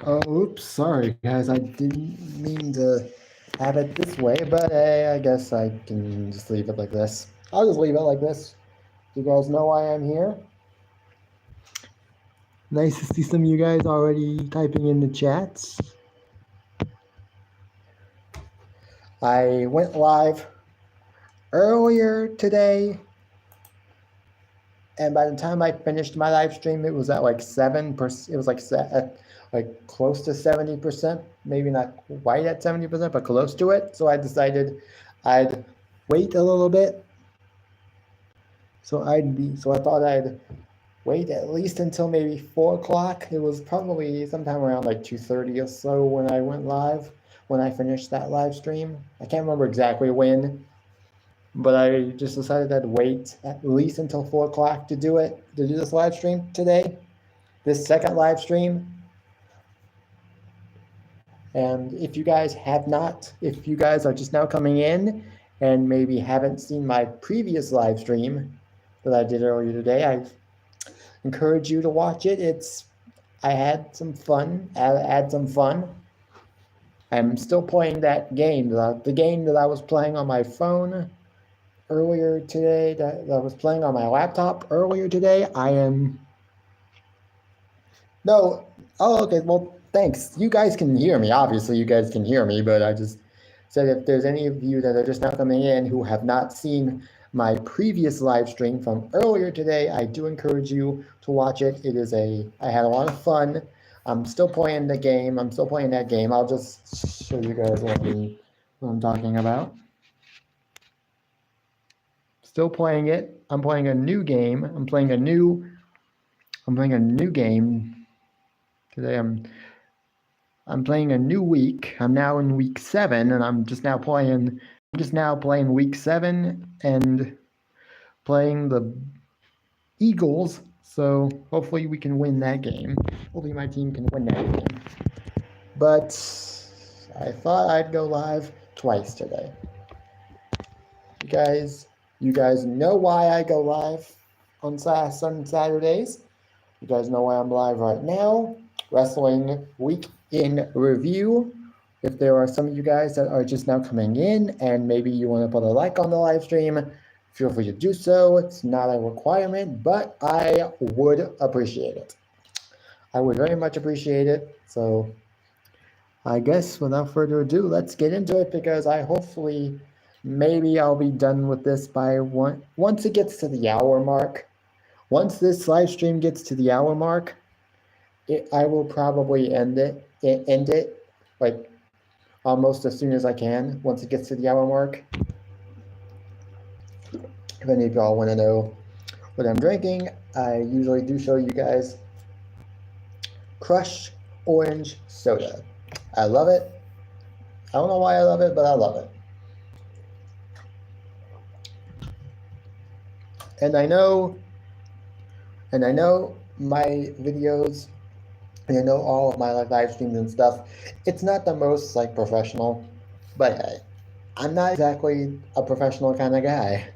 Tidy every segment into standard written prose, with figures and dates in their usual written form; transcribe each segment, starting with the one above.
Oh, oops, sorry guys, I didn't mean to have it this way, but hey, I guess I can just leave it like this. I'll just leave it like this. You guys know why I'm here? Nice to see some of you guys already typing in the chats. I went live earlier today, and by the time I finished my live stream, it was at like 7%. It was like close to 70%, maybe not quite at 70%, but close to it. So I decided I'd wait a little bit. So I thought I'd wait at least until maybe 4 o'clock. It was probably sometime around like 2:30 or so when I went live, when I finished that live stream. I can't remember exactly when, but I just decided I'd wait at least until 4 o'clock to do this live stream today, this second live stream. And if you guys are just now coming in and maybe haven't seen my previous live stream that I did earlier today, I encourage you to watch it. I had some fun. I'm still playing that game, the game that I was playing on my phone earlier today, that I was playing on my laptop earlier today. No, oh, okay, well, thanks. You guys can hear me. Obviously, you guys can hear me, but I just said if there's any of you that are just now coming in who have not seen my previous live stream from earlier today, I do encourage you to watch it. I had a lot of fun. I'm still playing the game. I'm still playing that game. I'll just show you guys what I'm talking about. Still playing it. I'm playing a new game. I'm playing a new game. Today I'm playing a new week. I'm now in week 7, and I'm just now playing week 7 and playing the Eagles. So hopefully we can win that game. Hopefully my team can win that game. But I thought I'd go live twice today. You guys know why I go live on Saturdays. You guys know why I'm live right now. Wrestling Week in Review. If there are some of you guys that are just now coming in and maybe you want to put a like on the live stream, feel free to do so. It's not a requirement, but I would appreciate it. I would very much appreciate it. So I guess without further ado, let's get into it, because maybe I'll be done with this by once it gets to the hour mark. Once this live stream gets to the hour mark, I will probably end it like almost as soon as I can once it gets to the hour mark. If any of y'all want to know what I'm drinking, I usually do show you guys Crush Orange Soda. I love it. I don't know why I love it, but I love it. And I know my videos, and I know all of my live streams and stuff, it's not the most professional, but I'm not exactly a professional kind of guy.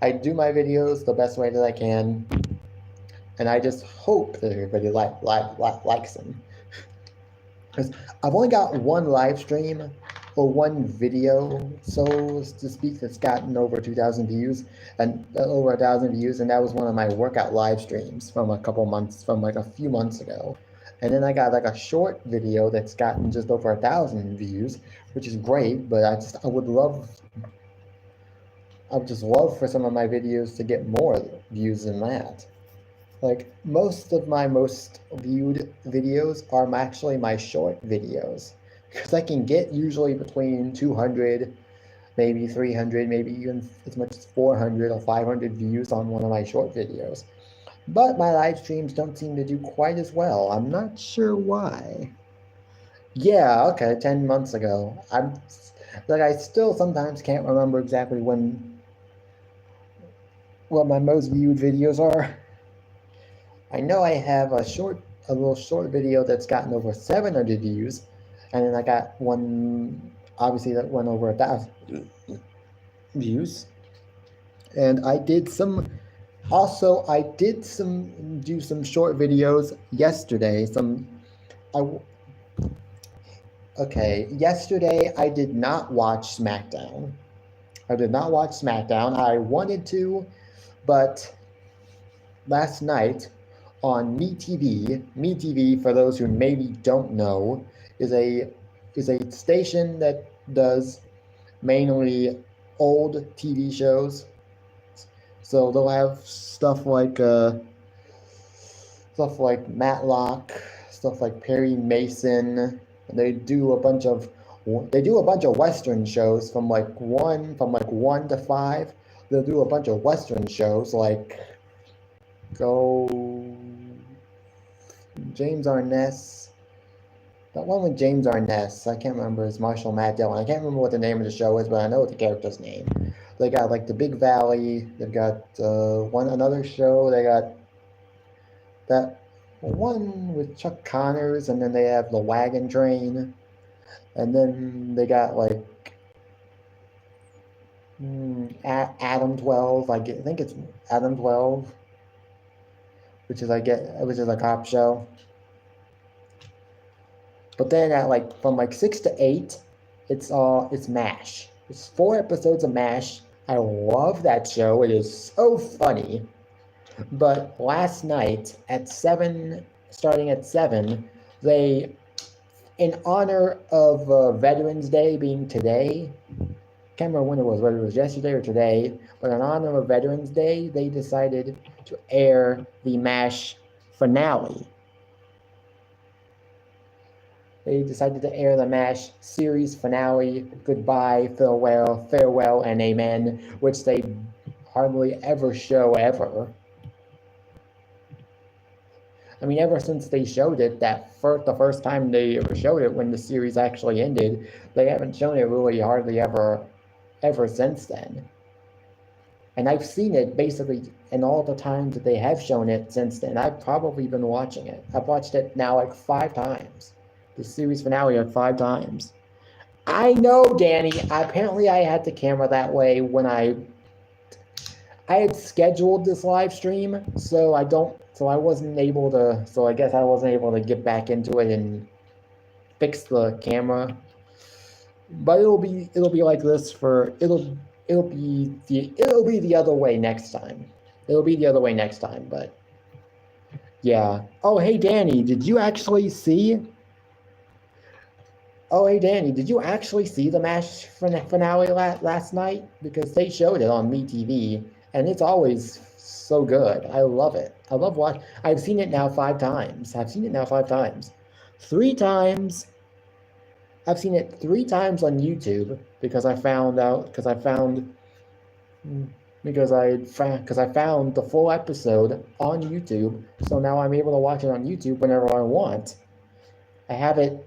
I do my videos the best way that I can, and I just hope that everybody likes them. Because I've only got one live stream or one video, so to speak, that's gotten over 2,000 views and over 1,000 views, and that was one of my workout live streams from a few months ago. And then I got a short video that's gotten just over 1,000 views, which is great, but I would just love for some of my videos to get more views than that. Most of my most viewed videos are actually my short videos, because I can get usually between 200, maybe 300, maybe even as much as 400 or 500 views on one of my short videos. But my live streams don't seem to do quite as well. I'm not sure why. Yeah, okay, 10 months ago. I still sometimes can't remember exactly what my most viewed videos are. I know I have a little short video that's gotten over 700 views, and then I got one, obviously, that went over 1,000 views. And I did some Also, I did do some short videos yesterday. I okay, yesterday I did not watch SmackDown. I did not watch SmackDown. I wanted to, but last night on MeTV, MeTV, for those who maybe don't know, is a station that does mainly old TV shows. So they'll have stuff like Matlock, stuff like Perry Mason. They do a bunch of Western shows from like 1 to 5. They'll do a bunch of Western shows like go James Arness. That one with James Arness. I can't remember. It's Marshall Matt Dillon. I can't remember what the name of the show is, but I know the character's name. They got like the Big Valley. They've got another show. They got that one with Chuck Connors, and then they have the Wagon Train, and then they got like Adam 12. I think it's Adam 12, which is a cop show. But then at from 6 to 8, it's MASH. It's 4 episodes of MASH. I love that show. It is so funny. But last night at 7, starting at 7, they, in honor of Veterans Day being today, can't remember when it was, whether it was yesterday or today, but in honor of Veterans Day, they decided to air the MASH finale. They decided to air the MASH series finale, Goodbye, Farewell, and Amen, which they hardly ever show ever. I mean, ever since they showed it, the first time they ever showed it when the series actually ended, they haven't shown it really hardly ever since then. And I've seen it basically in all the times that they have shown it since then. I've probably been watching it. I've watched it now 5 times. The series finale 5 times. I know, Danny. Apparently I had the camera that way when I had scheduled this live stream, so I wasn't able to, so I guess I wasn't able to get back into it and fix the camera. But it'll be like this it'll be the other way next time. It'll be the other way next time, but yeah. Oh, hey Danny, did you actually see the MASH finale last night? Because they showed it on MeTV, and it's always so good. I love it. I love watching. I've seen it now 5 times. 3 times. I've seen it 3 times on YouTube because I found the full episode on YouTube. So now I'm able to watch it on YouTube whenever I want. I have it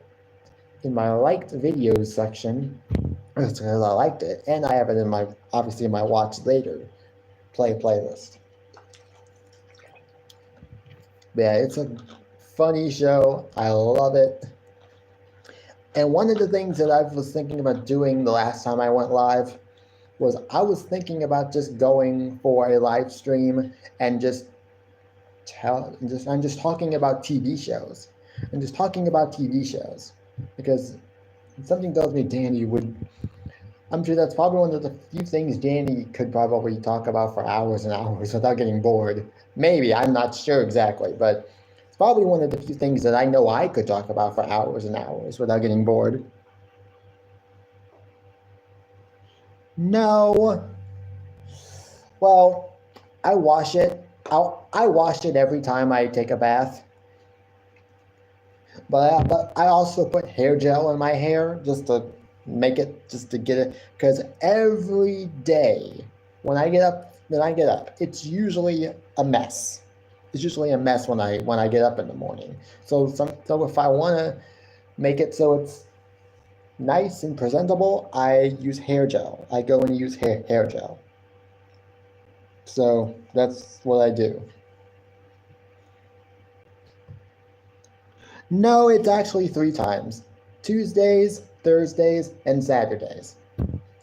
in my liked videos section because I liked it, and I have it in my watch later playlist. But yeah, it's a funny show. I love it. And one of the things that I was thinking about doing the last time I went live was I was thinking about just going for a live stream and just talking about TV shows. Because something tells me Danny I'm sure that's probably one of the few things Danny could probably talk about for hours and hours without getting bored. Maybe, I'm not sure exactly, but it's probably one of the few things that I know I could talk about for hours and hours without getting bored. No. Well, I wash it. I wash it every time I take a bath. But I also put hair gel in my hair just to get it, because every day when I get up, it's usually a mess. It's usually a mess when I get up in the morning. So if I want to make it so it's nice and presentable, I use hair gel. I go and use hair gel. So that's what I do. No, it's actually 3 times. Tuesdays, Thursdays, and Saturdays.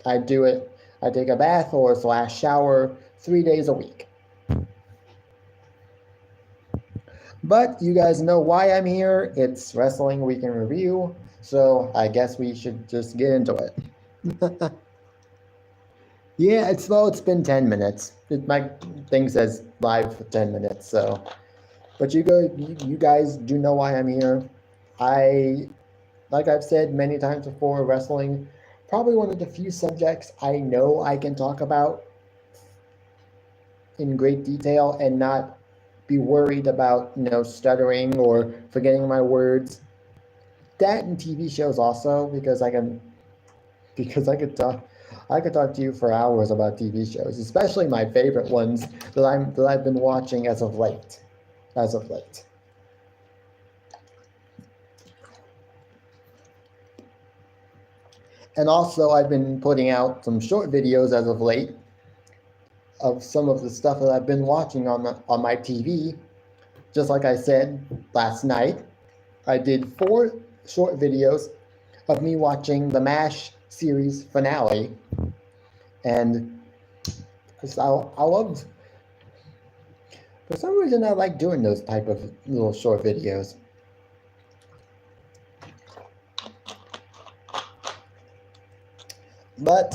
I do it. I take a bath or /shower 3 days a week. But you guys know why I'm here. It's Wrestling Week in Review, so I guess we should just get into it. Yeah, it's been 10 minutes. My thing says live for 10 minutes, so. But you guys do know why I'm here. Like I've said many times before, wrestling, probably one of the few subjects I know I can talk about in great detail and not be worried about, stuttering or forgetting my words. That and TV shows also, because I could talk to you for hours about TV shows, especially my favorite ones that I've been watching as of late. And also, I've been putting out some short videos as of late of some of the stuff that I've been watching on my TV. Just like I said last night, I did 4 short videos of me watching the MASH series finale, and I loved. For some reason, I like doing those type of little short videos. But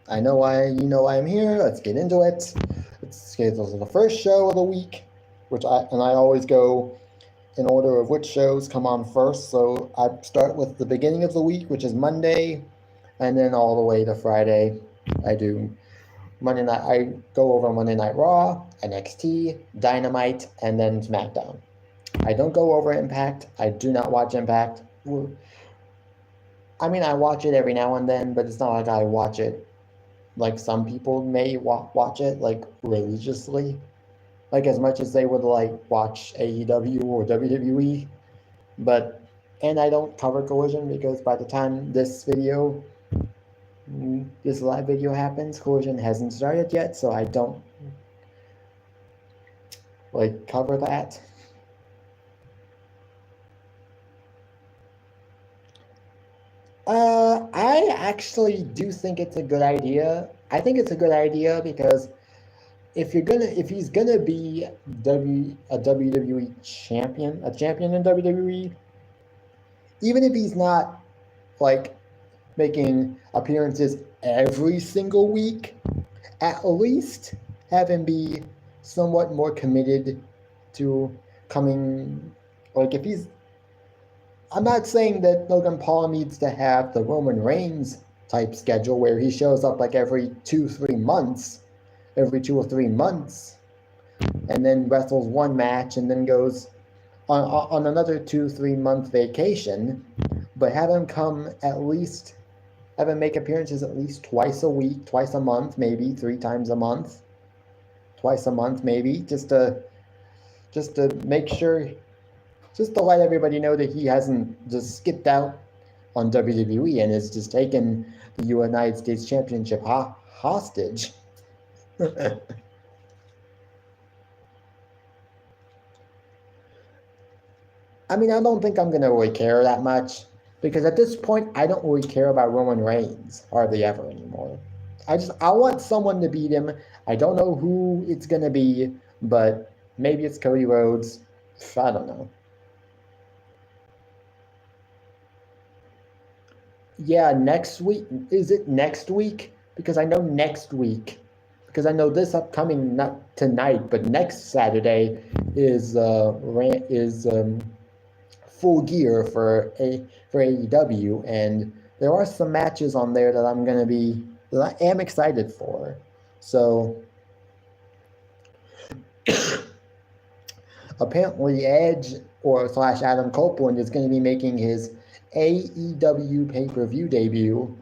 I know why I'm here. Let's get into it. Let's get to the first show of the week, which I always go in order of which shows come on first. So I start with the beginning of the week, which is Monday, and then all the way to Friday. I do Monday night. I go over Monday Night Raw, NXT, Dynamite, and then SmackDown. I don't go over Impact. I do not watch Impact. I mean, I watch it every now and then, but it's not like I watch it like some people may watch it, like, religiously. Like, as much as they would, like, watch AEW or WWE. And I don't cover Collision, because by the time this live video happens, Collision hasn't started yet, so I don't, like, cover that. I actually do think it's a good idea. I think it's a good idea because if he's gonna be a WWE champion, a champion in WWE, even if he's not, like, making appearances every single week, at least have him be somewhat more committed to coming. Like, if he's, I'm not saying that Logan Paul needs to have the Roman Reigns type schedule where he shows up like every 2-3 months, and then wrestles one match and then goes on another 2-3 month vacation, but have him make appearances at least twice a week, twice a month, maybe 3 times a month, twice a month maybe, just to make sure, just to let everybody know that he hasn't just skipped out on WWE and has just taken the United States Championship hostage. I mean, I don't think I'm going to really care that much, because at this point, I don't really care about Roman Reigns hardly ever anymore. I want someone to beat him. I don't know who it's going to be, but maybe it's Cody Rhodes. I don't know. Yeah, next week. Is it next week? Because I know next week. Because I know this upcoming, not tonight, but next Saturday is Full Gear for AEW, and there are some matches on there that I am excited for. So apparently Edge / Adam Copeland is going to be making his AEW pay-per-view debut.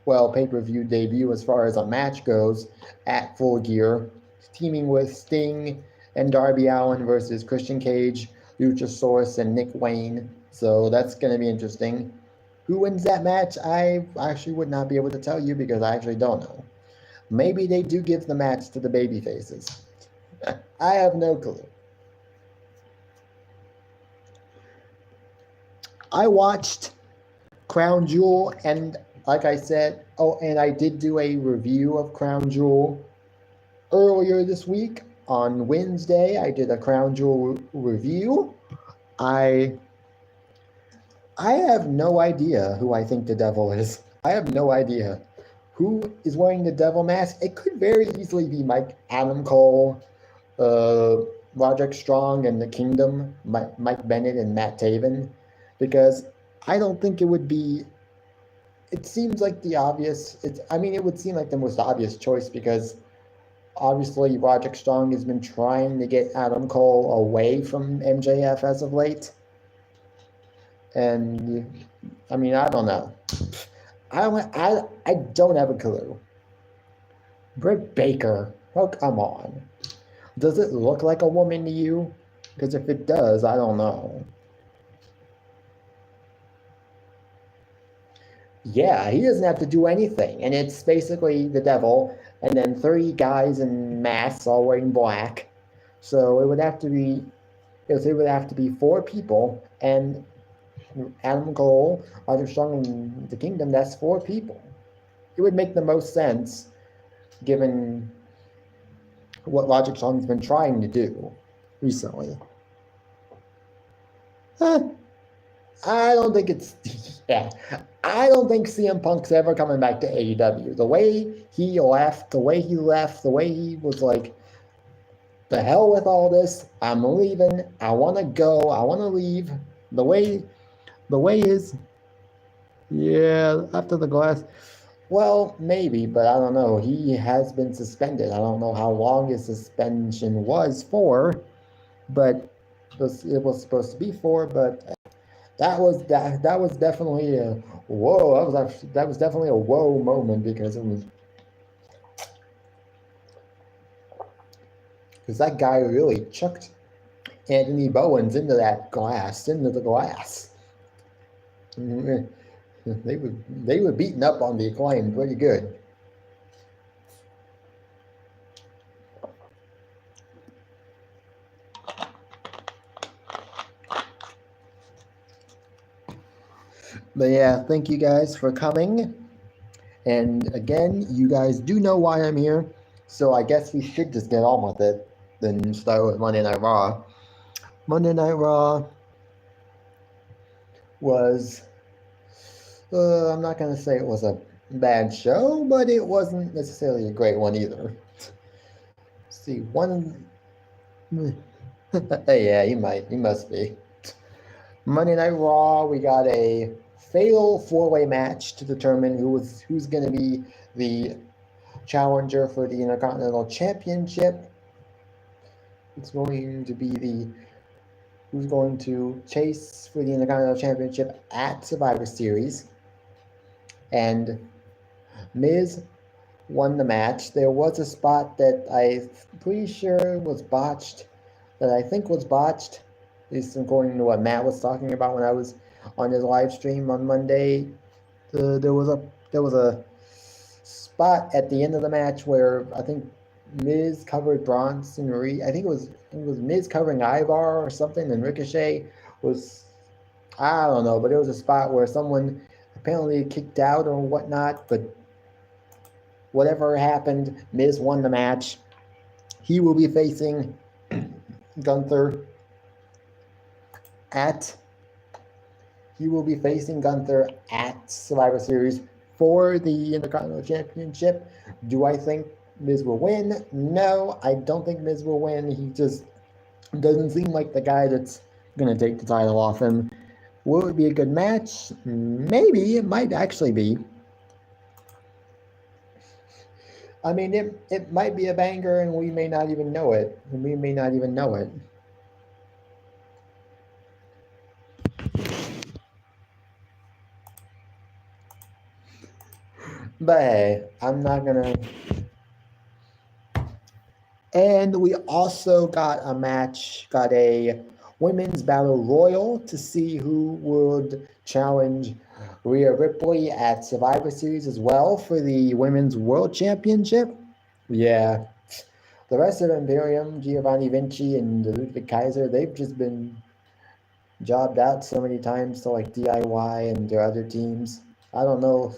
Well, pay-per-view debut as far as a match goes at Full Gear, teaming with Sting and Darby Allin versus Christian Cage, Luchasaurus, and Nick Wayne. So that's going to be interesting. Who wins that match? I actually would not be able to tell you, because I actually don't know. Maybe they do give the match to the babyfaces. I have no clue. I watched Crown Jewel, and like I said, and I did do a review of Crown Jewel earlier this week. on Wednesday, I did a Crown Jewel review. I have no idea who I think the devil is. I have no idea who is wearing the devil mask. It could very easily be Adam Cole, Roderick Strong and the Kingdom, Mike Bennett and Matt Taven, because I don't think it would be. It seems like the obvious. It would seem like the most obvious choice because obviously Roderick Strong has been trying to get Adam Cole away from MJF as of late. And I don't know. I don't have a clue. Britt Baker. Oh, come on. Does it look like a woman to you? Because if it does, I don't know. Yeah, he doesn't have to do anything. And it's basically the devil and then 30 guys in masks all wearing black. So it would have to be 4 people, and Adam Cole, Roderick Strong, and the Kingdom, that's 4 people. It would make the most sense given what Roderick Strong's been trying to do recently. I don't think it's I don't think CM Punk's ever coming back to AEW. The way he left, the way he was like, the hell with all this, I'm leaving, I want to go, I want to leave. The way is, yeah, after the glass, well, maybe, but I don't know. He has been suspended. I don't know how long his suspension was for, but it was supposed to be for, but that was definitely a whoa. That was definitely a whoa moment because that guy really chucked Anthony Bowens into the glass. They were beating up on the Acclaim pretty good. But yeah, thank you guys for coming. And again, you guys do know why I'm here, so I guess we should just get on with it. Then start with Monday Night Raw. Monday Night Raw was, I'm not going to say it was a bad show, but it wasn't necessarily a great one either. Let's see, yeah, he must be. Monday Night Raw, we got a fatal 4-way match to determine who's going to be the challenger for the Intercontinental Championship. It's going to be who's going to chase for the Intercontinental Championship at Survivor Series. And Miz won the match. There was a spot that I'm pretty sure was botched, at least according to what Matt was talking about when I was on his live stream on Monday. There was a spot at the end of the match where I think Miz covered Bronson Reed. I think it was Miz covering Ivar or something, and Ricochet was, I don't know, but it was a spot where someone apparently kicked out or whatnot, but whatever happened, Miz won the match. He will be facing Gunther at Survivor Series for the Intercontinental Championship. Do I think Miz will win? No, I don't think Miz will win. He just doesn't seem like the guy that's going to take the title off him. Will it be a good match? Maybe. It might actually be. It might be a banger and we may not even know it. But hey, I'm not gonna. And we also got a women's battle royal to see who would challenge Rhea Ripley at Survivor Series as well for the Women's World Championship. Yeah. The rest of Imperium, Giovanni Vinci and Ludwig Kaiser, they've just been jobbed out so many times to like DIY and their other teams. I don't know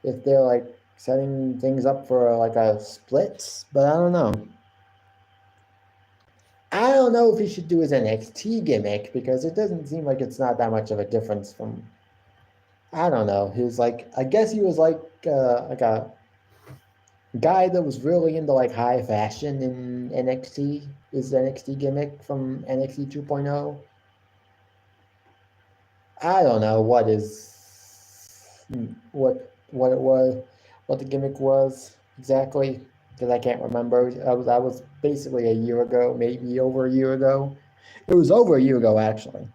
if they're like setting things up for like a split, but I don't know. I don't know if he should do his NXT gimmick because it doesn't seem like it's not that much of a difference from. I don't know. He was like, I guess he was like a guy that was really into like high fashion in NXT. Is NXT gimmick from NXT 2.0. I don't know what it was, what the gimmick was exactly because I can't remember. That was basically a year ago, maybe over a year ago. It was over a year ago actually.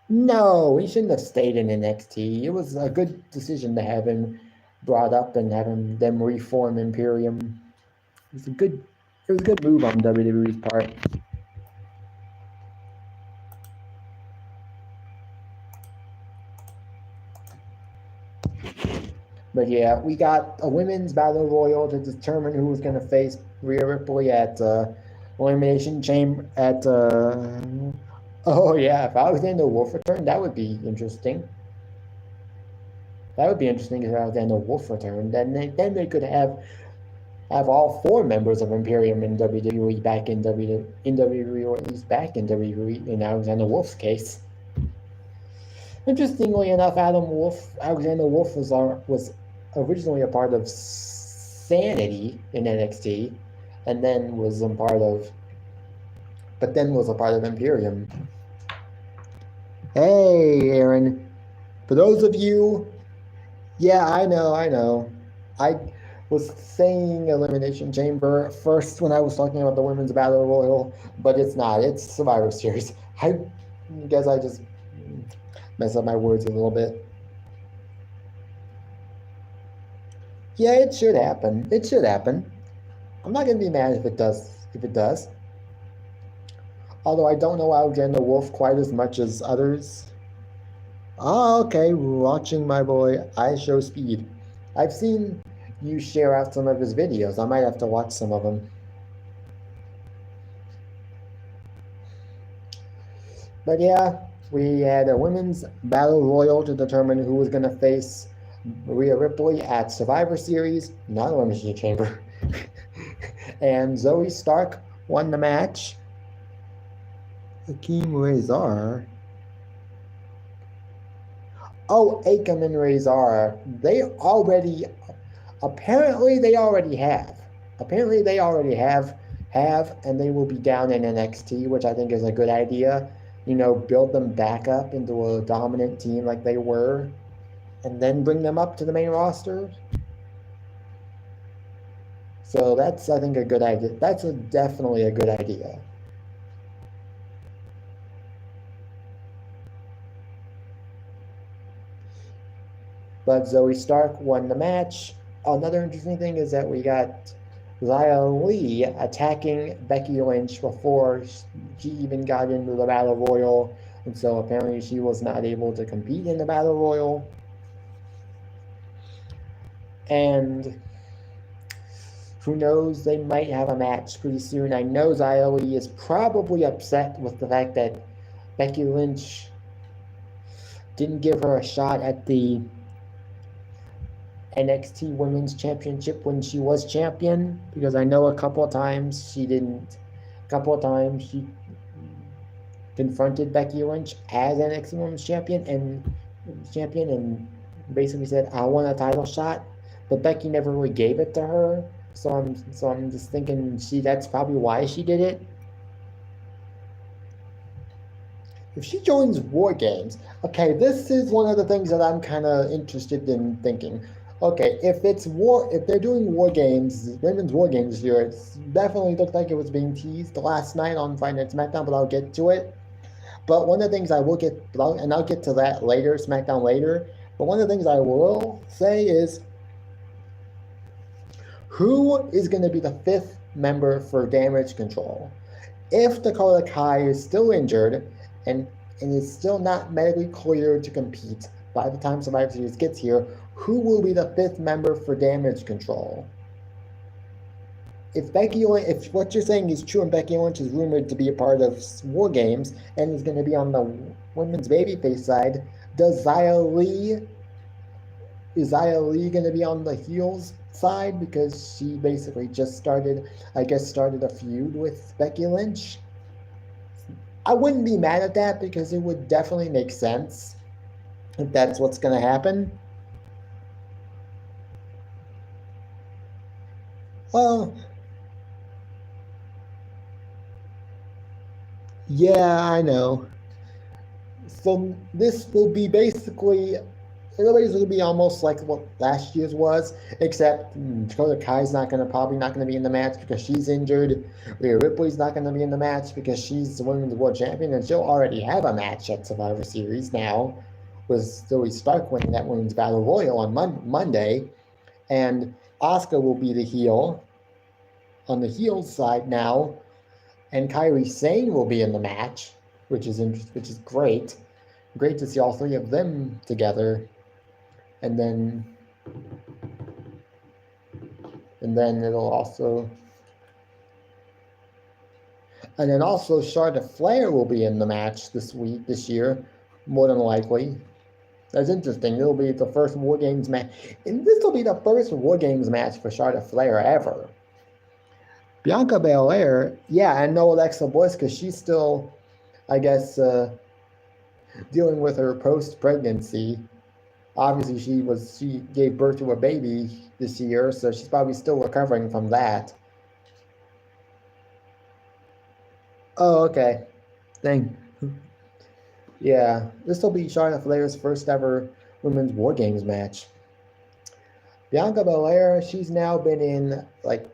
No, he shouldn't have stayed in NXT. It was a good decision to have him brought up and have them reform Imperium. It was a good move on WWE's part. But yeah, we got a women's battle royal to determine who was going to face Rhea Ripley at Elimination Chamber at. Oh yeah, if Alexander Wolf returned, that would be interesting. That would be interesting if Alexander Wolf returned. Then they could have all four members of Imperium in WWE back in WWE, or at least back in WWE in Alexander Wolf's case. Interestingly enough, Alexander Wolf was originally a part of Sanity in NXT, and then was a part of Imperium. Hey, Aaron. For those of you, yeah, I know. I was saying Elimination Chamber first when I was talking about the Women's Battle Royal, but it's not. It's Survivor Series. I guess I just mess up my words a little bit. Yeah, it should happen. It should happen. I'm not gonna be mad if it does. Although I don't know Alexander Wolf quite as much as others. Oh, okay. Watching my boy IShowSpeed. I've seen you share out some of his videos. I might have to watch some of them. But yeah, we had a women's battle royal to determine who was going to face Rhea Ripley at Survivor Series, not Elimination Chamber. And Zoe Stark won the match. Hakeem Razor. Oh, Akam and Razor. Apparently they already have, and they will be down in NXT, which I think is a good idea. Build them back up into a dominant team like they were, and then bring them up to the main roster. So that's, I think, a good idea. That's definitely a good idea. But Zoe Stark won the match. Another interesting thing is that we got Xia Li attacking Becky Lynch before she even got into the Battle Royal. And so apparently she was not able to compete in the Battle Royal. And who knows, they might have a match pretty soon. I know Xia Li is probably upset with the fact that Becky Lynch didn't give her a shot at the NXT Women's Championship when she was champion, because I know a couple of times she didn't. A couple of times she confronted Becky Lynch as NXT Women's Champion and basically said, "I want a title shot," but Becky never really gave it to her. So I'm just thinking that's probably why she did it. If she joins War Games, okay, this is one of the things that I'm kind of interested in thinking. Okay, if they're doing War Games, women's War Games this year, it definitely looked like it was being teased last night on Friday Night SmackDown, but I'll get to it. But one of the things I'll get to that later, SmackDown later. But one of the things I will say is, who is going to be the fifth member for Damage Control? If Dakota Kai is still injured and is still not medically cleared to compete by the time Survivor Series gets here, who will be the fifth member for Damage Control? If what you're saying is true and Becky Lynch is rumored to be a part of War Games and is going to be on the women's babyface side, is Xia Li going to be on the heels side because she basically just started a feud with Becky Lynch? I wouldn't be mad at that because it would definitely make sense if that's what's going to happen. Well, yeah, I know. So this will be basically, everybody's going to be almost like what last year's was, except Dakota Kai's probably not going to be in the match because she's injured. Rhea Ripley's not going to be in the match because she's the women's world champion, and she'll already have a match at Survivor Series now, with Zoe Stark winning that women's battle royal on Monday, and Asuka will be the heel on the heel side now, and Kairi Sane will be in the match, which is great. Great to see all three of them together. And then it'll also, and then also Charlotte Flair will be in the match this year, more than likely. That's interesting. It'll be the first War Games match, and this will be the first War Games match for Charlotte Flair ever. Bianca Belair, yeah, and no Alexa Bliss because she's still, I guess, dealing with her post-pregnancy. Obviously, she gave birth to a baby this year, so she's probably still recovering from that. Oh, okay. Yeah, this will be Charlotte Flair's first ever women's War Games match. Bianca Belair, she's now been in like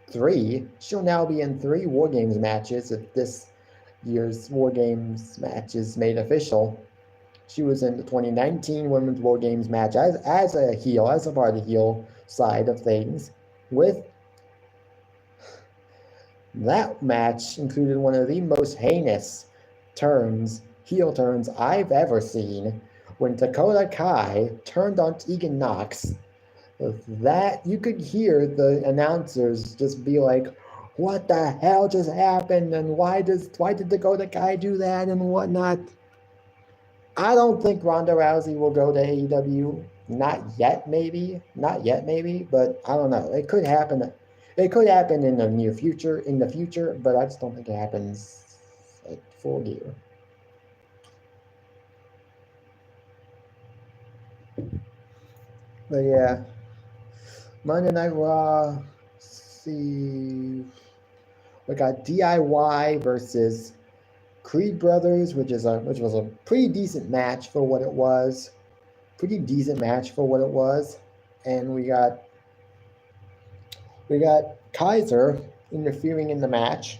three. She'll now be in 3 War Games matches if this year's War Games match is made official. She was in the 2019 Women's War Games match as a heel, as a part of the heel side of things. With that match included one of the most heinous heel turns I've ever seen, when Dakota Kai turned on Tegan Nox. That you could hear the announcers just be like, "What the hell just happened? And why did Dakota Kai do that and whatnot?" I don't think Ronda Rousey will go to AEW. Not yet, maybe, but I don't know. It could happen. It could happen in the near future. But I just don't think it happens at Full Gear. But yeah, Monday Night Raw. See, we got DIY versus Creed Brothers, which was a pretty decent match for what it was. And we got Kaiser interfering in the match,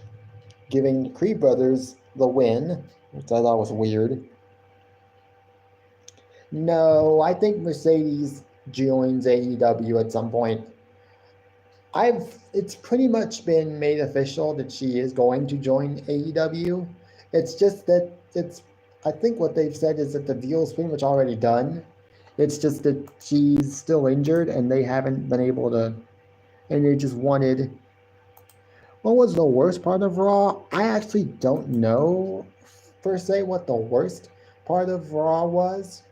giving Creed Brothers the win, which I thought was weird. No, I think Mercedes joins AEW at some point. It's pretty much been made official that she is going to join AEW. It's just that I think what they've said is that the deal is pretty much already done. It's just that she's still injured and they haven't been able to, and they just wanted. What was the worst part of Raw? I actually don't know per se what the worst part of Raw was.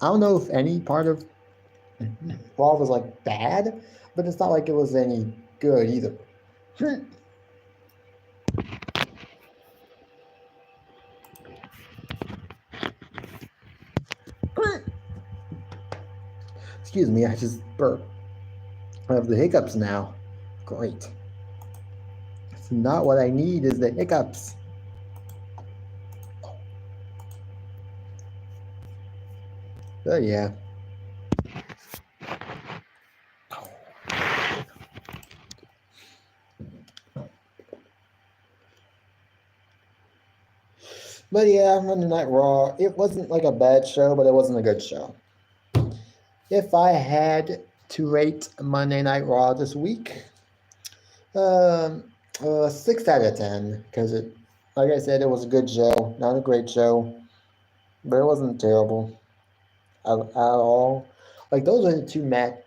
I don't know if any part of Raw was like bad, but it's not like it was any good either. Excuse me, I just burped. I have the hiccups now. Great. It's not what I need is the hiccups. Oh yeah. But yeah, Monday Night Raw, it wasn't like a bad show, but it wasn't a good show. If I had to rate Monday Night Raw this week, 6 out of 10, because like I said, it was a good show, not a great show, but it wasn't terrible at all. Like, those are the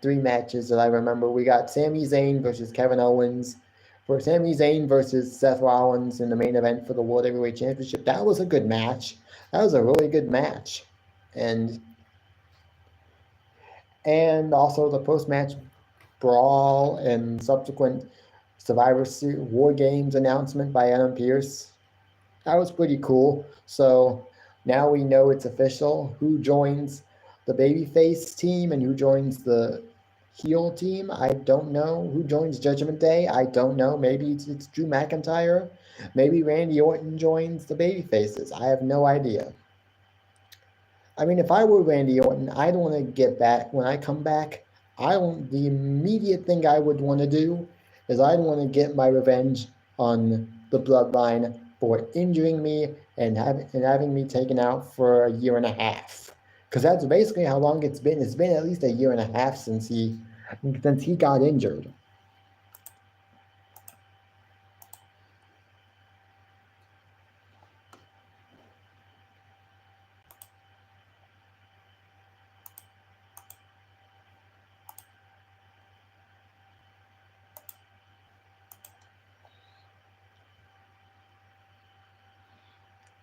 3 matches that I remember. We got Sami Zayn versus Kevin Owens, for Sami Zayn versus Seth Rollins in the main event for the World Heavyweight Championship. That was a good match. That was a really good match. And also the post-match brawl and subsequent Survivor Series War Games announcement by Adam Pearce. That was pretty cool. So now we know it's official who joins the babyface team and who joins the heel team. I don't know. Who joins Judgment Day? I don't know. Maybe it's Drew McIntyre. Maybe Randy Orton joins the babyfaces. I have no idea. I mean, if I were Randy Orton, I'd want to get back. When I come back, the immediate thing I would want to do is I'd want to get my revenge on the Bloodline for injuring me and having me taken out for a year and a half. Because that's basically how long it's been. It's been at least a year and a half since he got injured.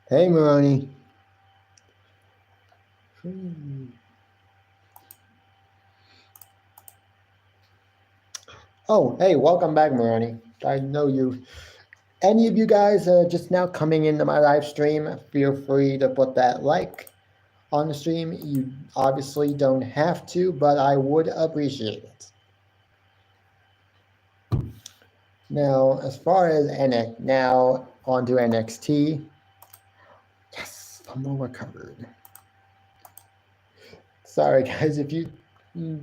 Hey, Maroni. Oh, hey, welcome back, Maroni. I know you. Any of you guys just now coming into my live stream, feel free to put that like on the stream. You obviously don't have to, but I would appreciate it. Now, as far as NXT, now onto NXT. Yes, fumble recovered. Sorry, guys, if you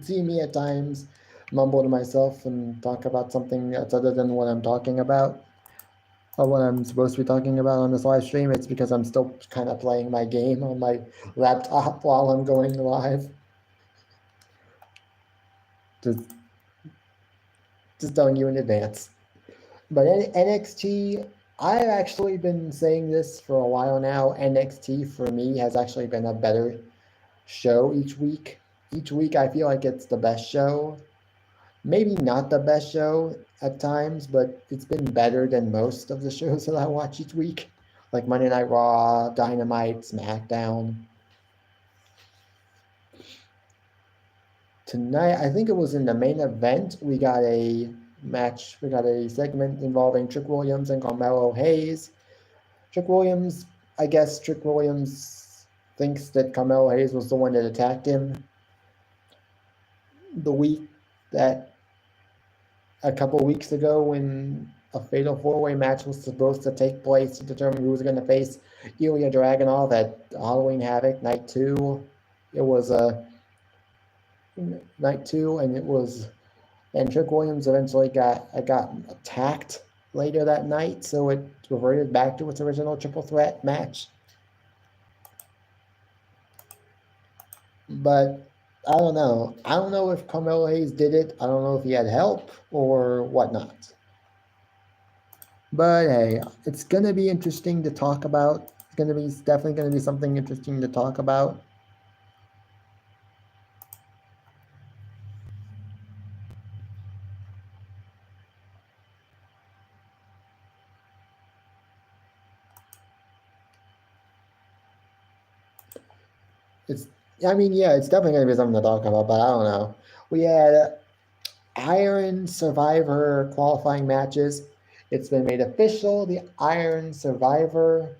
see me at times mumble to myself and talk about something that's other than what I'm talking about, or what I'm supposed to be talking about on this live stream, it's because I'm still kind of playing my game on my laptop while I'm going live. Just telling you in advance. But NXT, I've actually been saying this for a while now. NXT for me has actually been a better show each week. Each week I feel like it's the best show. Maybe not the best show at times, but it's been better than most of the shows that I watch each week. Like Monday Night Raw, Dynamite, SmackDown. Tonight, I think it was in the main event, we got a match, we got a segment involving Trick Williams and Carmelo Hayes. I guess Trick Williams thinks that Carmelo Hayes was the one that attacked him the week that a couple weeks ago when a fatal four-way match was supposed to take place to determine who was going to face Ilya Dragunov at Halloween Havoc Night 2. It was Night 2, and Trick Williams eventually got attacked later that night, so it reverted back to its original triple threat match. But I don't know. I don't know if Carmelo Hayes did it. I don't know if he had help or whatnot. But hey, it's going to be interesting to talk about. It's definitely going to be something interesting to talk about. It's definitely going to be something to talk about, but I don't know. We had Iron Survivor qualifying matches. It's been made official. The Iron Survivor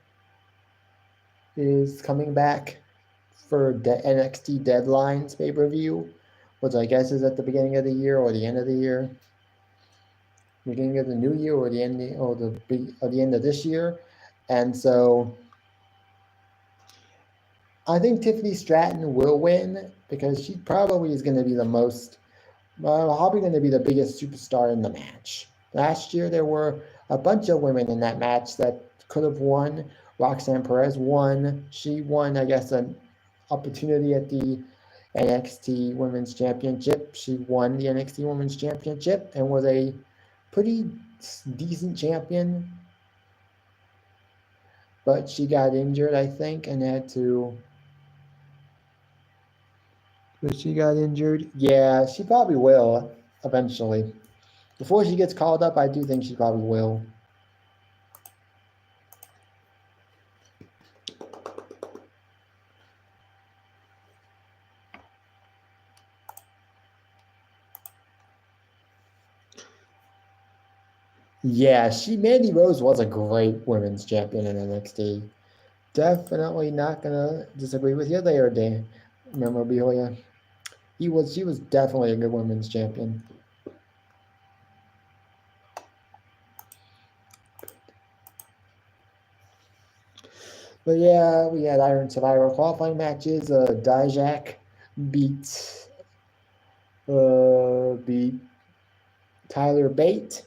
is coming back for NXT Deadlines pay-per-view, which I guess is at the beginning of the year or the end of the year. Beginning of the new year or the end of this year. And so I think Tiffany Stratton will win because she probably is going to be probably going to be the biggest superstar in the match. Last year, there were a bunch of women in that match that could have won. Roxanne Perez won. She won, I guess, an opportunity at the NXT Women's Championship. She won the NXT Women's Championship and was a pretty decent champion. But she got injured, I think, and had to... But she got injured? Yeah, she probably will eventually. Before she gets called up, I do think she probably will. Yeah, Mandy Rose was a great women's champion in NXT. Definitely not gonna disagree with you there, Dan. Memorabilia. She was definitely a good women's champion. But yeah, we had Iron Survivor qualifying matches. Dijak beat beat Tyler Bate,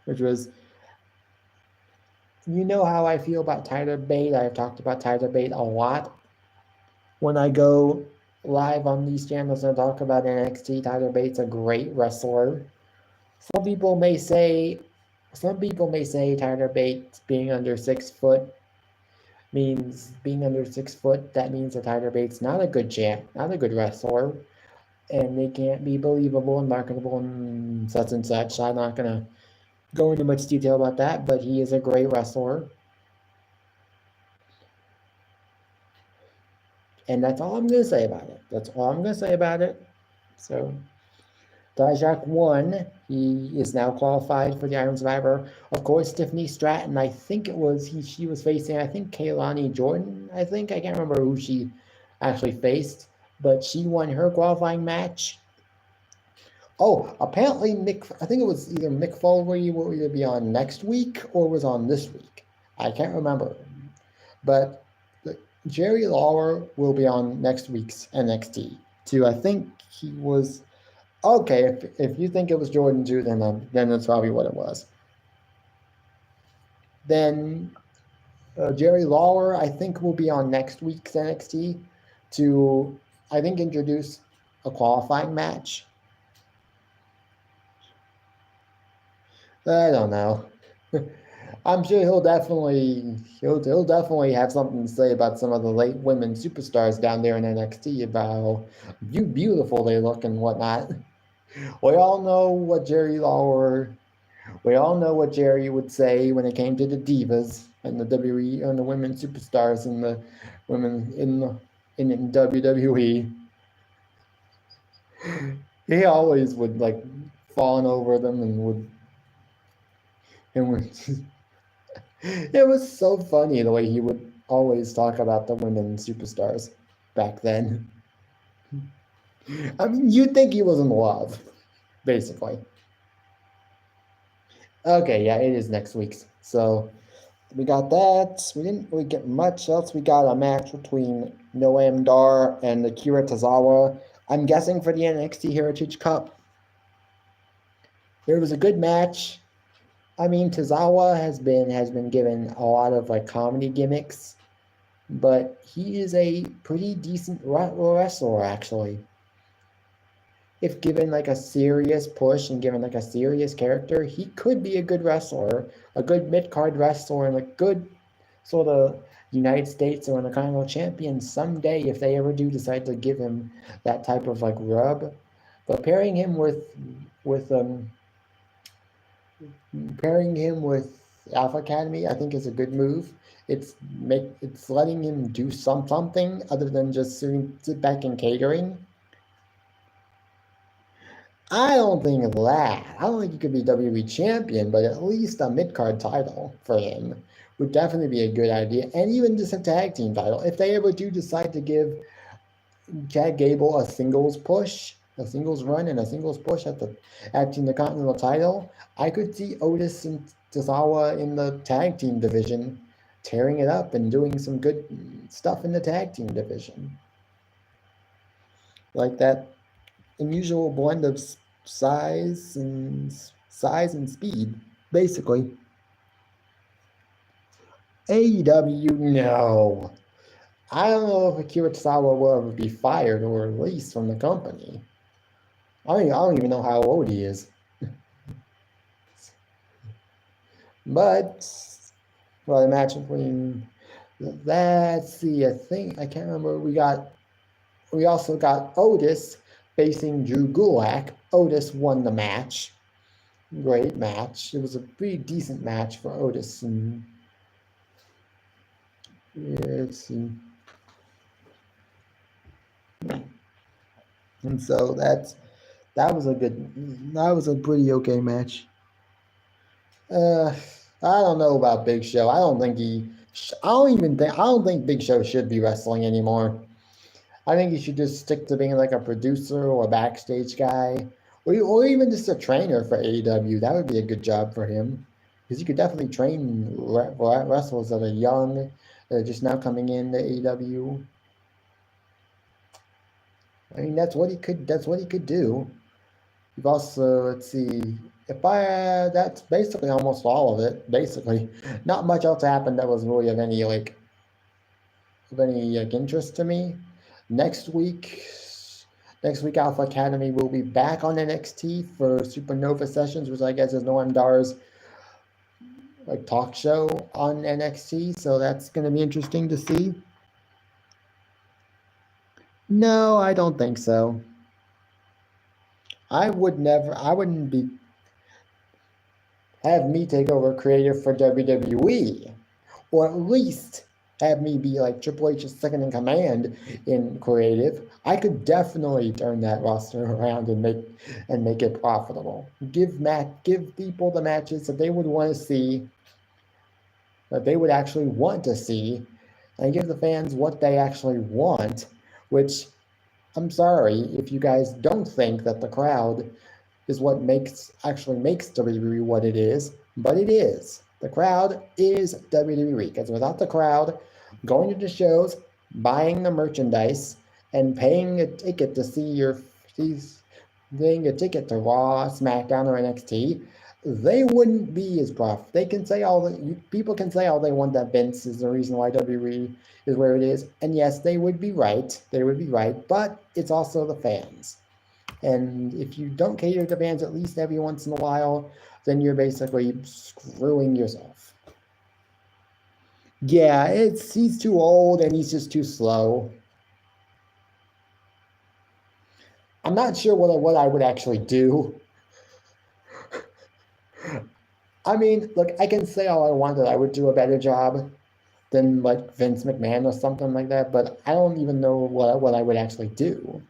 which was, you know how I feel about Tyler Bate. I've talked about Tyler Bate a lot. When I go live on these channels and talk about NXT, Tyler Bate's a great wrestler. Some people may say Tyler Bate being under 6 foot means that means that Tyler Bate's not a good champ, not a good wrestler, and they can't be believable and marketable and such and such. I'm not gonna go into much detail about that, but he is a great wrestler. And that's all I'm gonna say about it. So Dijak won. He is now qualified for the Iron Survivor. Of course, Tiffany Stratton, I think it was she was facing, I think, Kaylani Jordan, I can't remember who she actually faced, but she won her qualifying match. Oh, apparently I think it was either Mick Foley will either be on next week or was on this week. I can't remember. But Jerry Lawler will be on next week's NXT too. I think he was. Okay, if you think it was Jordan too, then that's probably what it was. Then Jerry Lawler, I think, will be on next week's NXT to, I think, introduce a qualifying match. I don't know. I'm sure he'll definitely have something to say about some of the late women superstars down there in NXT about how beautiful they look and whatnot. We all know what Jerry would say when it came to the divas and the WWE and the women superstars and the women in WWE. He always would like fawn over them and it was so funny the way he would always talk about the women superstars back then. I mean, you'd think he was in love, basically. Okay, yeah, it is next week's. So we got that. We didn't really get much else. We got a match between Noam Dar and Akira Tozawa. I'm guessing for the NXT Heritage Cup. It was a good match. I mean, Tozawa has been given a lot of like comedy gimmicks, but he is a pretty decent wrestler actually. If given like a serious push and given like a serious character, he could be a good wrestler, a good mid-card wrestler, and a good sort of United States or Intercontinental champion someday if they ever do decide to give him that type of like rub. But pairing him with Alpha Academy, I think, is a good move. It's letting him do something other than just sit back and catering. I don't think he could be WWE champion, but at least a mid-card title for him would definitely be a good idea. And even just a tag team title. If they ever do decide to give Chad Gable a singles push, a singles run and a singles push at the Intercontinental title, I could see Otis and Tozawa in the tag team division tearing it up and doing some good stuff in the tag team division. Like that unusual blend of size and speed, basically. AEW, no. I don't know if Akira Tozawa will ever be fired or released from the company. I don't even know how old he is. But, well, the match between, let's see, I can't remember. We also got Otis facing Drew Gulak. Otis won the match. Great match. It was a pretty decent match for Otis. And let's see. And so that was a pretty okay match. Uh, I don't know about Big Show. I don't think he. I don't think Big Show should be wrestling anymore. I think he should just stick to being like a producer or a backstage guy, or even just a trainer for AEW. That would be a good job for him, because he could definitely train wrestlers that are young, that are just now coming in to AEW. I mean, that's what he could. That's what he could do. You've also, let's see, if I, that's basically almost all of it. Basically, not much else happened that was really of any like interest to me. Next week, next week Alpha Academy will be back on NXT for Supernova Sessions, which I guess is Noam Dar's like talk show on NXT. So that's going to be interesting to see. No, I don't think so. I wouldn't be have me take over creative for WWE, or at least have me be like Triple H's second in command in creative. I could definitely turn that roster around and make it profitable. Give people the matches that they would want to see, that they would actually want to see, and give the fans what they actually want, which I'm sorry if you guys don't think that the crowd is what actually makes WWE what it is, but it is. The crowd is WWE, because without the crowd going to the shows, buying the merchandise, and paying a ticket to paying a ticket to Raw, SmackDown, or NXT, they wouldn't be as profitable. They can say people can say all they want that Vince is the reason why WWE is where it is, and yes, they would be right. They would be right, but it's also the fans. And if you don't cater to fans at least every once in a while, then you're basically screwing yourself. Yeah, he's too old and he's just too slow. I'm not sure what I would actually do. I mean, look, I can say all I want that I would do a better job than like Vince McMahon or something like that, but I don't even know what I would actually do.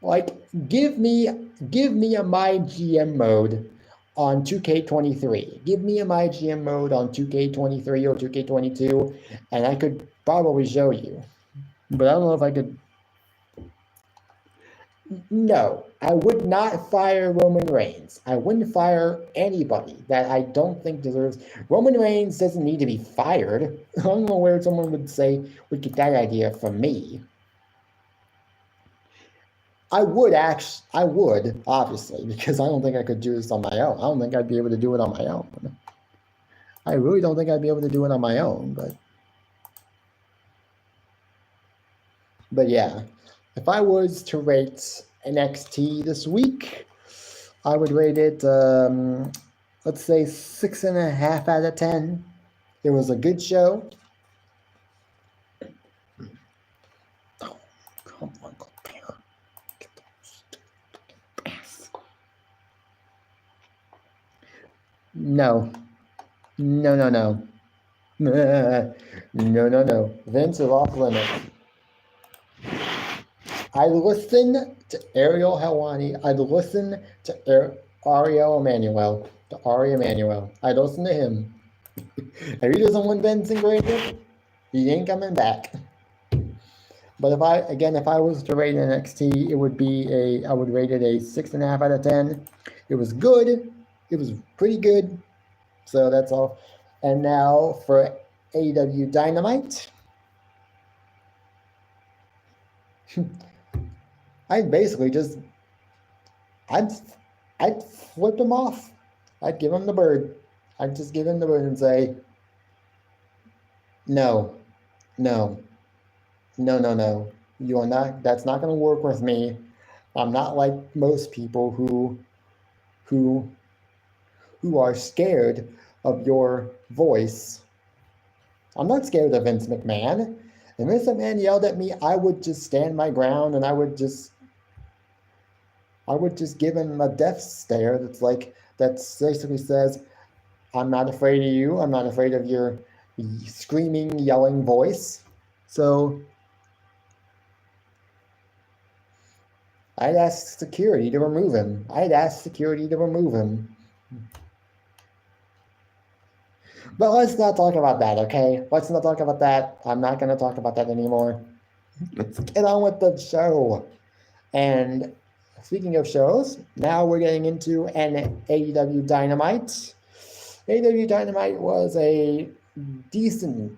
Like give me a my GM mode on 2K23. Give me a my GM mode on 2K23 or 2K22, and I could probably show you. But I don't know if I could. No, I would not fire Roman Reigns. I wouldn't fire anybody that I don't think deserves. Roman Reigns doesn't need to be fired. I don't know where someone would get that idea from me. I would obviously, because I don't think I could do this on my own. I don't think I'd be able to do it on my own. I really don't think I'd be able to do it on my own, but yeah. If I was to rate NXT this week, I would rate it, let's say 6.5 out of 10. It was a good show. Oh, come on, Claire. No. No, no, no. No. Vince is off limits. I'd listen to Ariel Helwani. I'd listen to Ariel Emanuel. To Ari Emanuel. I'd listen to him. If he doesn't want Vince and Creative, he ain't coming back. But if I was to rate NXT, I would rate it a 6.5 out of 10. It was good. It was pretty good. So that's all. And now for AEW Dynamite. I'd flip him off. I'd give him the bird. I'd just give him the bird and say, no. You are not, that's not going to work with me. I'm not like most people who are scared of your voice. I'm not scared of Vince McMahon. If Vince McMahon yelled at me, I would just stand my ground and I would just give him a death stare that basically says, I'm not afraid of you. I'm not afraid of your screaming, yelling voice. So I'd ask security to remove him. I'd ask security to remove him. But let's not talk about that, okay? Let's not talk about that. I'm not going to talk about that anymore. Let's get on with the show. And speaking of shows, now we're getting into an AEW Dynamite. AEW Dynamite was a decent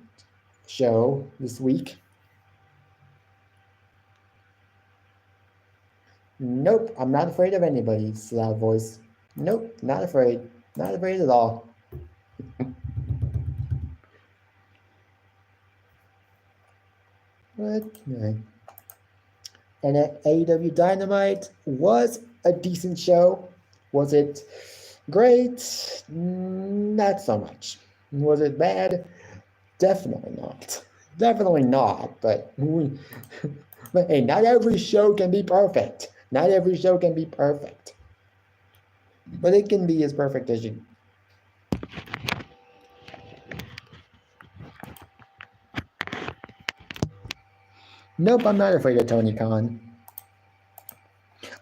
show this week. Nope, I'm not afraid of anybody's loud voice. Nope, not afraid. Not afraid at all. Okay. And AEW Dynamite was a decent show. Was it great? Not so much. Was it bad? Definitely not. Definitely not. But hey, not every show can be perfect. Not every show can be perfect. But it can be as perfect as you. Nope, I'm not afraid of Tony Khan.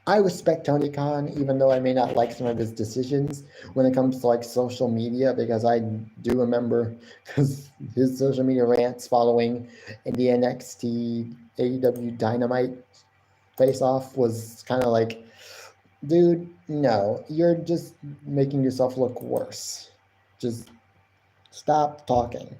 I respect Tony Khan, even though I may not like some of his decisions when it comes to like social media, because I do remember his social media rants following the NXT AEW Dynamite face-off was kind of like, dude, no, you're just making yourself look worse. Just stop talking.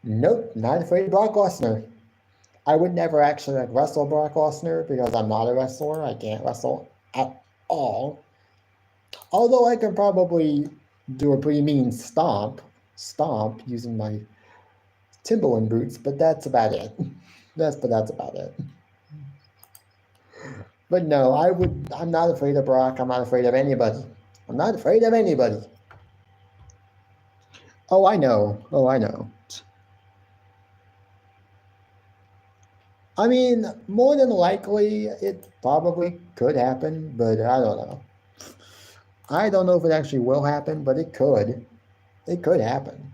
Nope, not afraid of Brock Lesnar. I would never actually like wrestle Brock Lesnar because I'm not a wrestler. I can't wrestle at all. Although I can probably do a pretty mean stomp using my Timberland boots, but that's about it. That's about it. But no, I'm not afraid of Brock. I'm not afraid of anybody. I'm not afraid of anybody. Oh, I know. I mean, more than likely, it probably could happen, but I don't know. I don't know if it actually will happen, but it could. It could happen.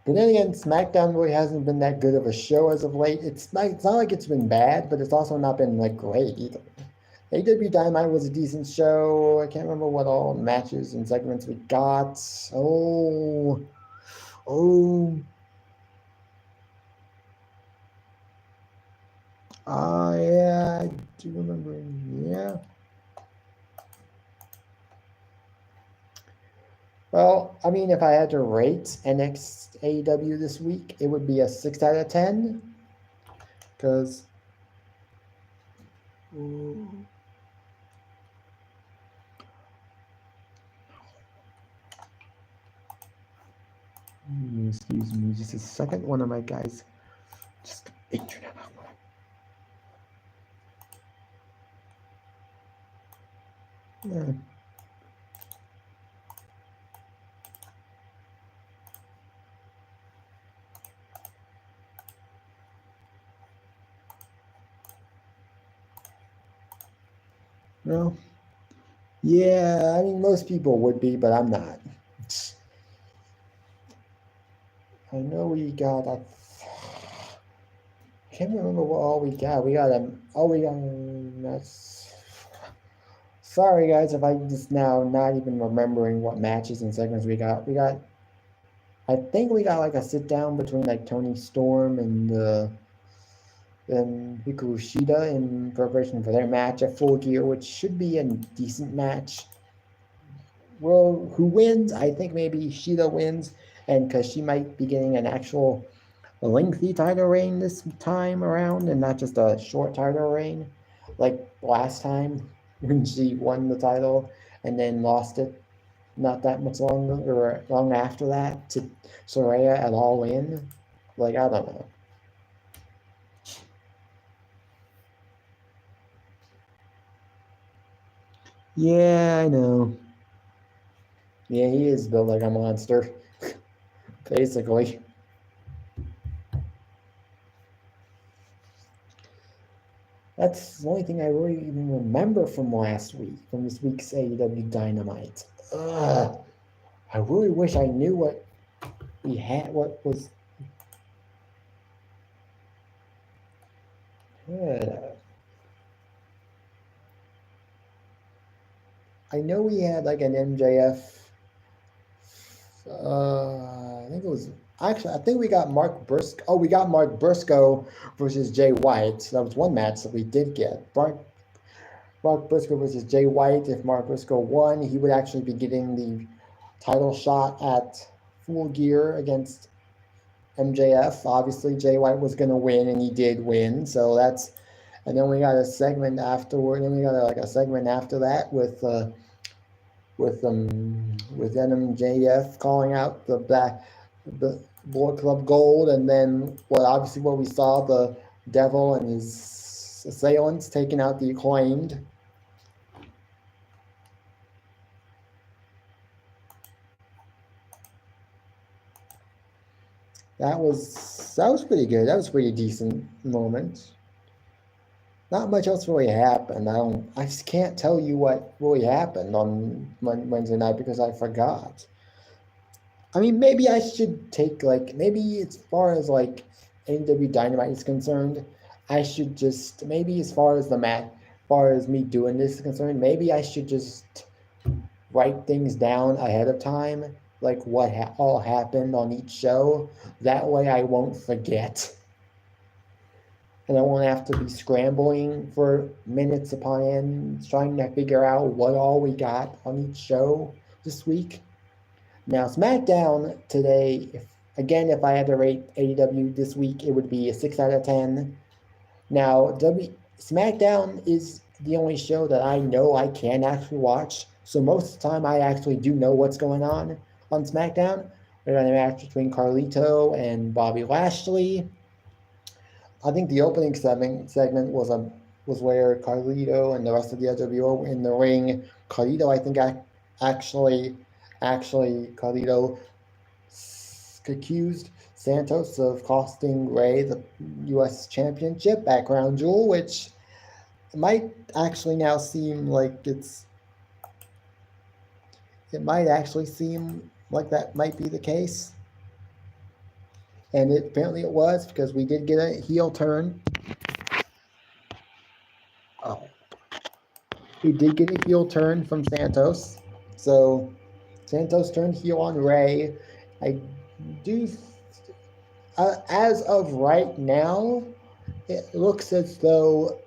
But then again, SmackDown really hasn't been that good of a show as of late. It's not like it's been bad, but it's also not been like great either. AEW Dynamite was a decent show. I can't remember what all matches and segments we got. Oh. Yeah, I do remember. Yeah. Well, I mean, if I had to rate NXT AEW this week, it would be a 6 out of 10. Because. Excuse me, just a second. One of my guys just internet. Yeah. Well, yeah, I mean, most people would be, but I'm not. I know we got a. I can't remember what all we got. That's. Sorry, guys, if I'm just now not even remembering what matches and segments we got. I think we got like a sit down between like Tony Storm and Hikaru Shida in preparation for their match at Full Gear, which should be a decent match. Well, who wins? I think maybe Shida wins, and because she might be getting an actual lengthy title reign this time around, and not just a short title reign, like last time when she won the title and then lost it not that much longer or long after that to Saraya at All In. Like, I don't know. Yeah, I know. Yeah, he is built like a monster, basically. That's the only thing I really even remember from last week, from this week's AEW Dynamite. Ugh. I really wish I knew what we had, what was. I know we had like an MJF. I think it was actually. I think we got Mark Briscoe. Oh, we got Mark Briscoe versus Jay White. That was one match that we did get. Mark Briscoe versus Jay White. If Mark Briscoe won, he would actually be getting the title shot at Full Gear against MJF. Obviously, Jay White was going to win, and he did win. So that's, and then we got a segment afterward. Then we got a segment after that with MJF calling out the Bullet Club Gold, and then what we saw, the Devil and his assailants taking out the Acclaimed. That was pretty good. That was a pretty decent moment. Not much else really happened. I just can't tell you what really happened on Wednesday night because I forgot. I mean, maybe I should take maybe as far as AEW Dynamite is concerned, I should just maybe as far as me doing this is concerned, maybe I should just write things down ahead of time, like what all happened on each show. That way I won't forget. And I won't have to be scrambling for minutes upon end, trying to figure out what all we got on each show this week. Now, SmackDown today, if I had to rate AEW this week, it would be a 6 out of 10. Now, SmackDown is the only show that I know I can actually watch. So most of the time, I actually do know what's going on SmackDown. We got a match between Carlito and Bobby Lashley. I think the opening segment was where Carlito and the rest of the LWO were in the ring. Carlito, I think, actually Carlito accused Santos of costing Ray the U.S. Championship at Crown Jewel, which might actually now seem like it might actually seem like that might be the case. And apparently it was, because we did get a heel turn. Oh. We did get a heel turn from Santos. So Santos turned heel on Ray. I do, as of right now, it looks as though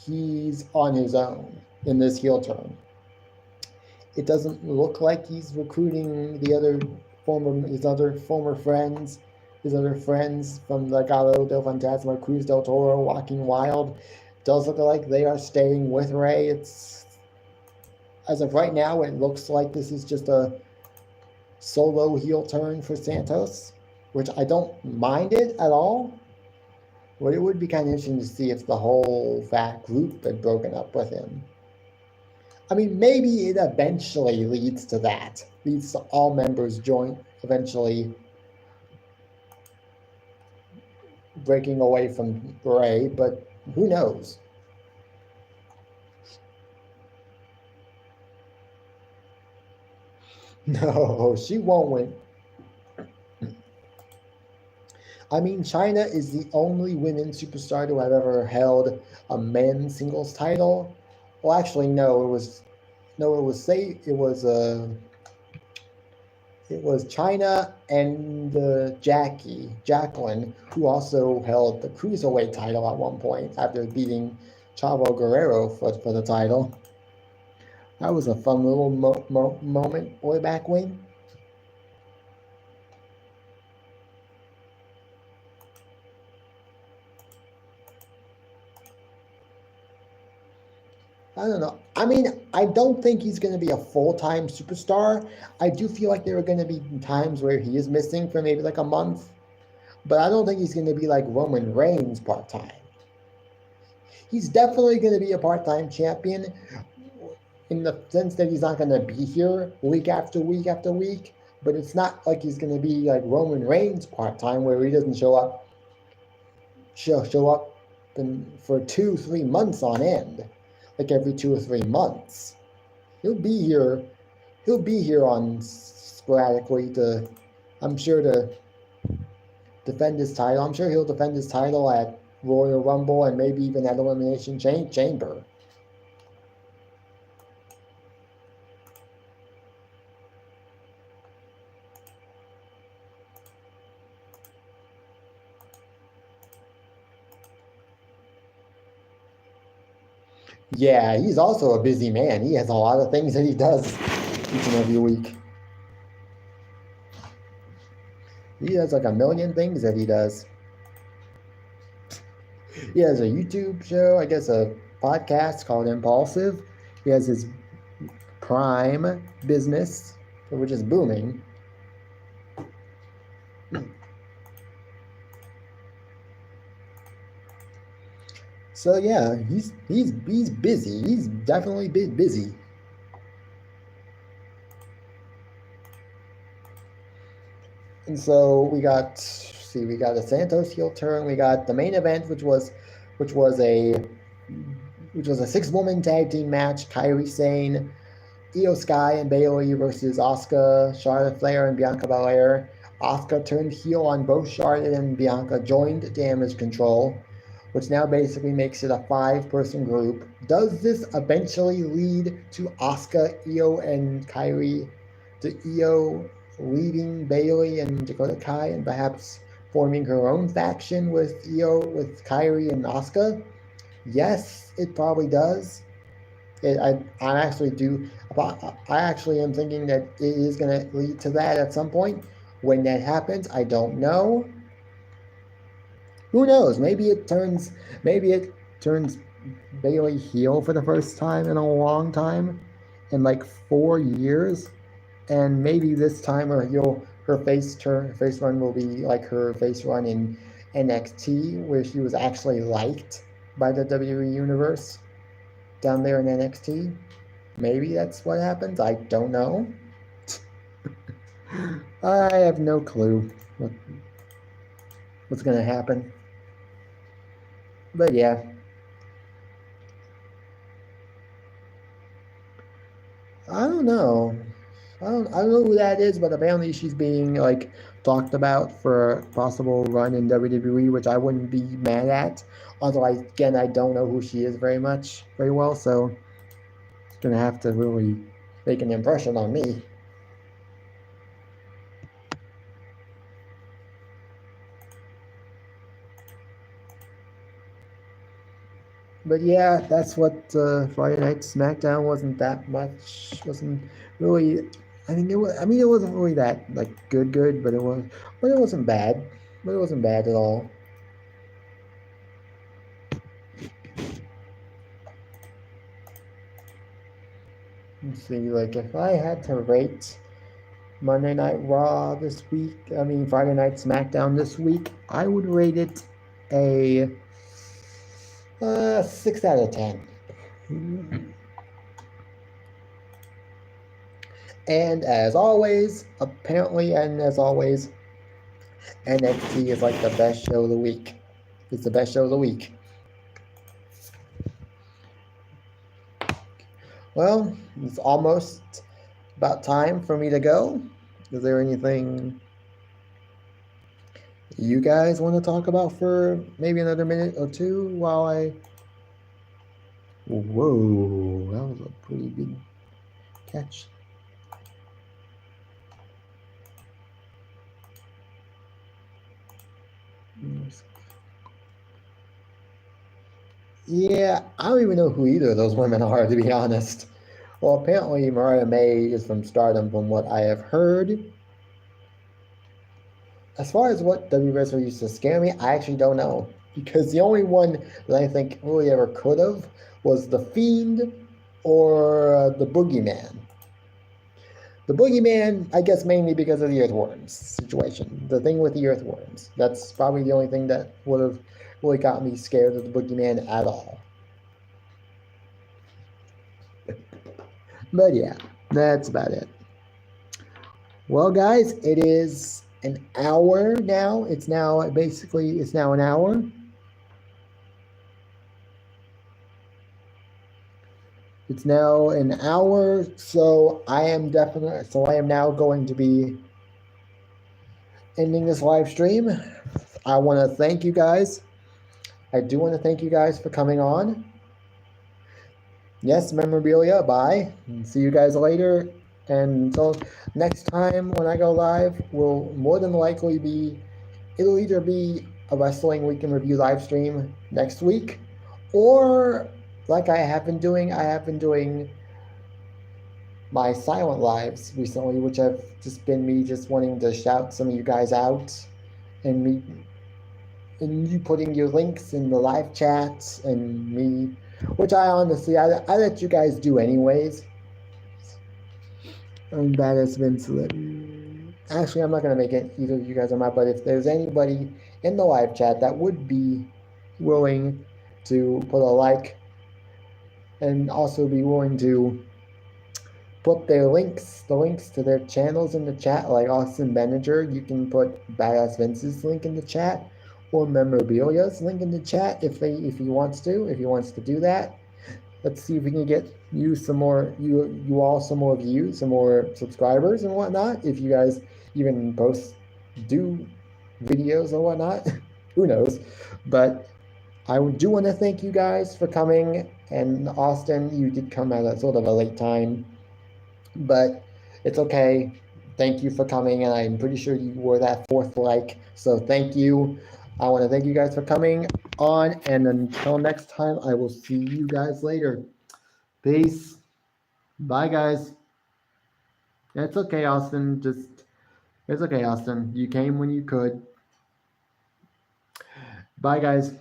he's on his own in this heel turn. It doesn't look like he's recruiting his other former friends. His other friends from Legado del Fantasma, Cruz del Toro, Walking Wild. It does look like they are staying with Ray. It's, as of right now, it looks like this is just a solo heel turn for Santos, which I don't mind it at all. But it would be kind of interesting to see if the whole fat group had broken up with him. I mean, maybe it eventually leads to that. Leads to all members eventually breaking away from Ray, but who knows? No, she won't win. I mean, Chyna is the only women's superstar to have ever held a men's singles title. Well, actually, no. It was Chyna and Jacqueline, who also held the Cruiserweight title at one point after beating Chavo Guerrero for the title. That was a fun little moment way back when. I don't know. I mean, I don't think he's going to be a full-time superstar. I do feel like there are going to be times where he is missing for maybe like a month. But I don't think he's going to be like Roman Reigns part-time. He's definitely going to be a part-time champion in the sense that he's not going to be here week after week after week. But it's not like he's going to be like Roman Reigns part-time where he doesn't show up for 2-3 months on end, like every 2 or 3 months. He'll be here. He'll be here on sporadically I'm sure, to defend his title. I'm sure he'll defend his title at Royal Rumble and maybe even at Elimination Chamber. Yeah, he's also a busy man. He has a lot of things that he does each and every week. He has like a million things that he does. He has a YouTube show, I guess a podcast called Impulsive. He has his Prime business, which is booming. So yeah, he's busy. He's definitely busy. And so we got a Santos heel turn. We got the main event, which was a 6-woman tag team match. Kairi Sane, Io Sky, and Bayley versus Asuka, Charlotte Flair, and Bianca Belair. Asuka turned heel on both Charlotte and Bianca, joined Damage Control, which now basically makes it a 5-person group. Does this eventually lead to Asuka, Io, and Kairi? To Io leaving Bayley and Dakota Kai and perhaps forming her own faction with Io, with Kairi and Asuka? Yes, it probably does. I actually am thinking that it is going to lead to that at some point. When that happens, I don't know. Who knows? Maybe it turns Bayley heel for the first time in a long time, in like 4 years, and maybe this time her face run will be like her face run in NXT, where she was actually liked by the WWE universe down there in NXT. Maybe that's what happens. I don't know. I have no clue what's going to happen. But yeah. I don't know. I don't know who that is, but apparently she's being like talked about for a possible run in WWE, which I wouldn't be mad at. Although I don't know who she is very well, so it's gonna have to really make an impression on me. But yeah, that's what Friday Night SmackDown wasn't that much. Wasn't really. I mean, it wasn't really that like good, but it wasn't bad. But it wasn't bad at all. Let's see, like if I had to rate Monday Night Raw this week, Friday Night SmackDown this week, I would rate it a 6 out of 10. And as always, NXT is like the best show of the week. It's the best show of the week. Well, it's almost about time for me to go. Is there anything you guys want to talk about for maybe another minute or two while I... Whoa, that was a pretty big catch. Yeah, I don't even know who either of those women are, to be honest. Well, apparently Mariah May is from Stardom, from what I have heard. As far as what WWE wrestler used to scare me, I actually don't know. Because the only one that I think really ever could have was The Fiend or the Boogeyman. The Boogeyman, I guess mainly because of the Earthworms situation. The thing with the Earthworms. That's probably the only thing that would have really got me scared of the Boogeyman at all. But yeah, that's about it. Well, guys, it is an hour now. It's now an hour. It's now an hour, so I am now going to be ending this live stream. I want to thank you guys. I do want to thank you guys for coming on. Yes, memorabilia. Bye. See you guys later. And so next time when I go live, will more than likely be, it'll either be a Wrestling Week in Review live stream next week, or like I have been doing my silent lives recently, which have just been me just wanting to shout some of you guys out, and you putting your links in the live chats, and me, which I honestly, I let you guys do anyways. And that has been actually, I'm not going to make it either of you guys or not, but if there's anybody in the live chat that would be willing to put a like and also be willing to put the links to their channels in the chat, like Austin Beninger, you can put Badass Vince's link in the chat, or Memorabilia's link in the chat if he wants to do that. Let's see if we can get you some more some more views, some more subscribers and whatnot. If you guys even do videos or whatnot, who knows? But I do want to thank you guys for coming. And Austin, you did come at a sort of a late time, but it's okay. Thank you for coming, and I'm pretty sure you were that fourth like, so thank you. I want to thank you guys for coming on, and until next time, I will see you guys later. Peace. Bye, guys. It's okay, Austin. It's okay, Austin. You came when you could. Bye, guys.